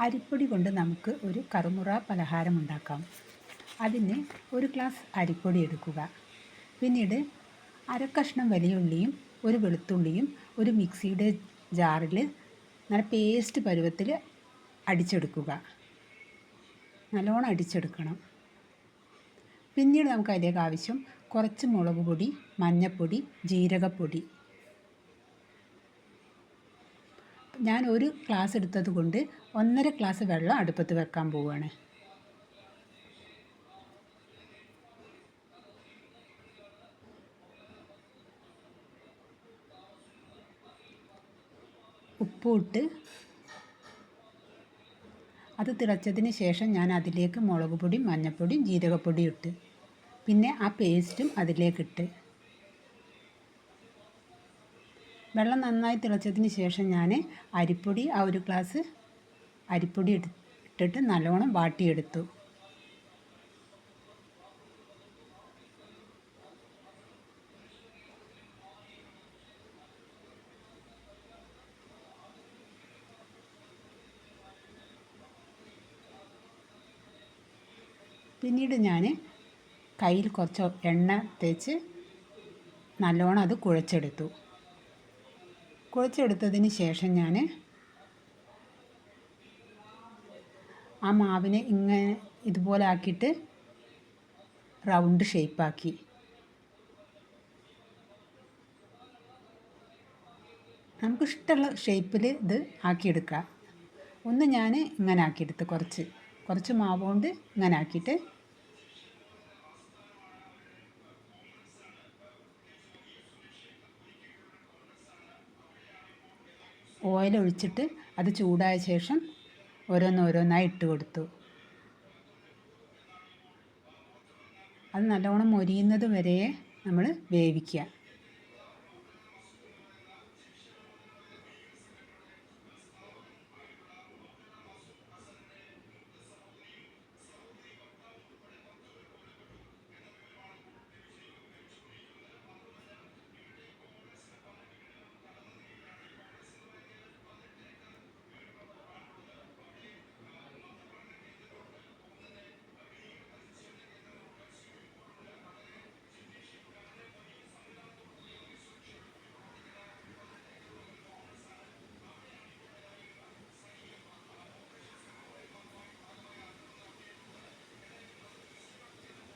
അരിപ്പൊടി കൊണ്ട് നമുക്ക് ഒരു കറുമുറ പലഹാരം ഉണ്ടാക്കാം. അതിന് ഒരു ഗ്ലാസ് അരിപ്പൊടി എടുക്കുക. പിന്നീട് അരക്കഷ്ണം വലിയ ഉള്ളിയും ഒരു വെളുത്തുള്ളിയും ഒരു മിക്സിയുടെ ജാറിൽ നല്ല പേസ്റ്റ് പരുവത്തിൽ അടിച്ചെടുക്കുക. നല്ലോണം അടിച്ചെടുക്കണം. പിന്നീട് നമുക്ക് അതിലേക്ക് ആവശ്യം കുറച്ച് മുളക് പൊടി, മഞ്ഞൾപ്പൊടി, ജീരകപ്പൊടി. ഞാൻ ഒരു ഗ്ലാസ് എടുത്തത് കൊണ്ട് 1.5 ഗ്ലാസ് വെള്ളം അടുപ്പത്ത് വെക്കാൻ പോവുകയാണ്. ഉപ്പിട്ട് അത് തിളച്ചതിന് ശേഷം ഞാൻ അതിലേക്ക് മുളക് പൊടിയും മഞ്ഞൾപ്പൊടിയും ജീരകപ്പൊടിയും ഇട്ട് പിന്നെ ആ പേസ്റ്റും അതിലേക്കിട്ട് വെള്ളം നന്നായി തിളച്ചതിന് ശേഷം ഞാൻ അരിപ്പൊടി ഒരു ഗ്ലാസ് അരിപ്പൊടി ഇട്ടിട്ട് നല്ലോണം വാട്ടിയെടുത്തു. പിന്നീട് ഞാൻ കയ്യിൽ കുറച്ച് എണ്ണ തേച്ച് നല്ലോണം അത് കുഴച്ചെടുത്തതിന് ശേഷം ഞാൻ ആ മാവിനെ ഇങ്ങനെ ഇതുപോലെ ആക്കിയിട്ട് റൗണ്ട് ഷേപ്പാക്കി. നമുക്കിഷ്ടമുള്ള ഷേപ്പിൽ ഇത് ആക്കിയെടുക്കാം. ഒന്ന് ഞാൻ ഇങ്ങനെ ആക്കിയെടുത്ത് കുറച്ച് മാവ് കൊണ്ട് ഇങ്ങനെ ആക്കിയിട്ട് ഓയിൽ ഒഴിച്ചിട്ട് അത് ചൂടായ ശേഷം ഓരോന്നോരോന്നായി ഇട്ട് കൊടുത്തു. അത് നല്ലോണം മൊരിയുന്നത് വരെ നമ്മൾ വേവിക്കുക.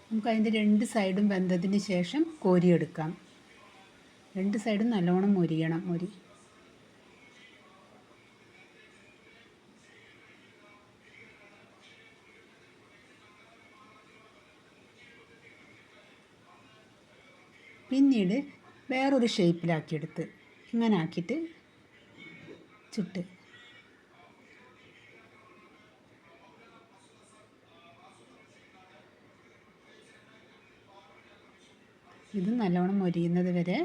നമുക്ക് അതിൻ്റെ 2 സൈഡും വെന്തതിന് ശേഷം കോരിയെടുക്കാം. 2 സൈഡും നല്ലോണം മൊരിയണം. പിന്നീട് വേറൊരു ഷേപ്പിലാക്കിയെടുത്ത് ഇങ്ങനെ ആക്കിയിട്ട് ചുട്ട് ഇത് നല്ലോണം മൊരിയുന്നത് വരെ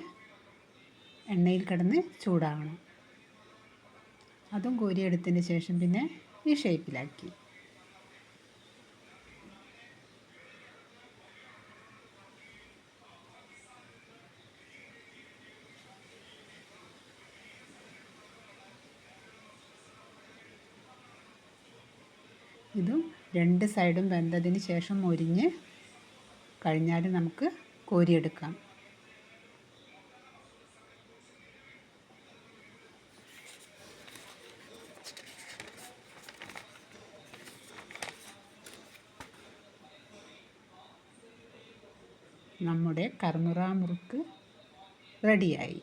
എണ്ണയിൽ കിടന്ന് ചൂടാകണം. അതും കോരിയെടുത്തതിന് ശേഷം പിന്നെ ഈ ഷേപ്പിലാക്കി. ഇതും 2 സൈഡും വെന്തതിന് ശേഷം മൊരിഞ്ഞ് കഴിഞ്ഞാൽ നമുക്ക് കോരിയെടുക്കാം. നമ്മുടെ കറുമുറ മുറുക്ക് റെഡിയായി.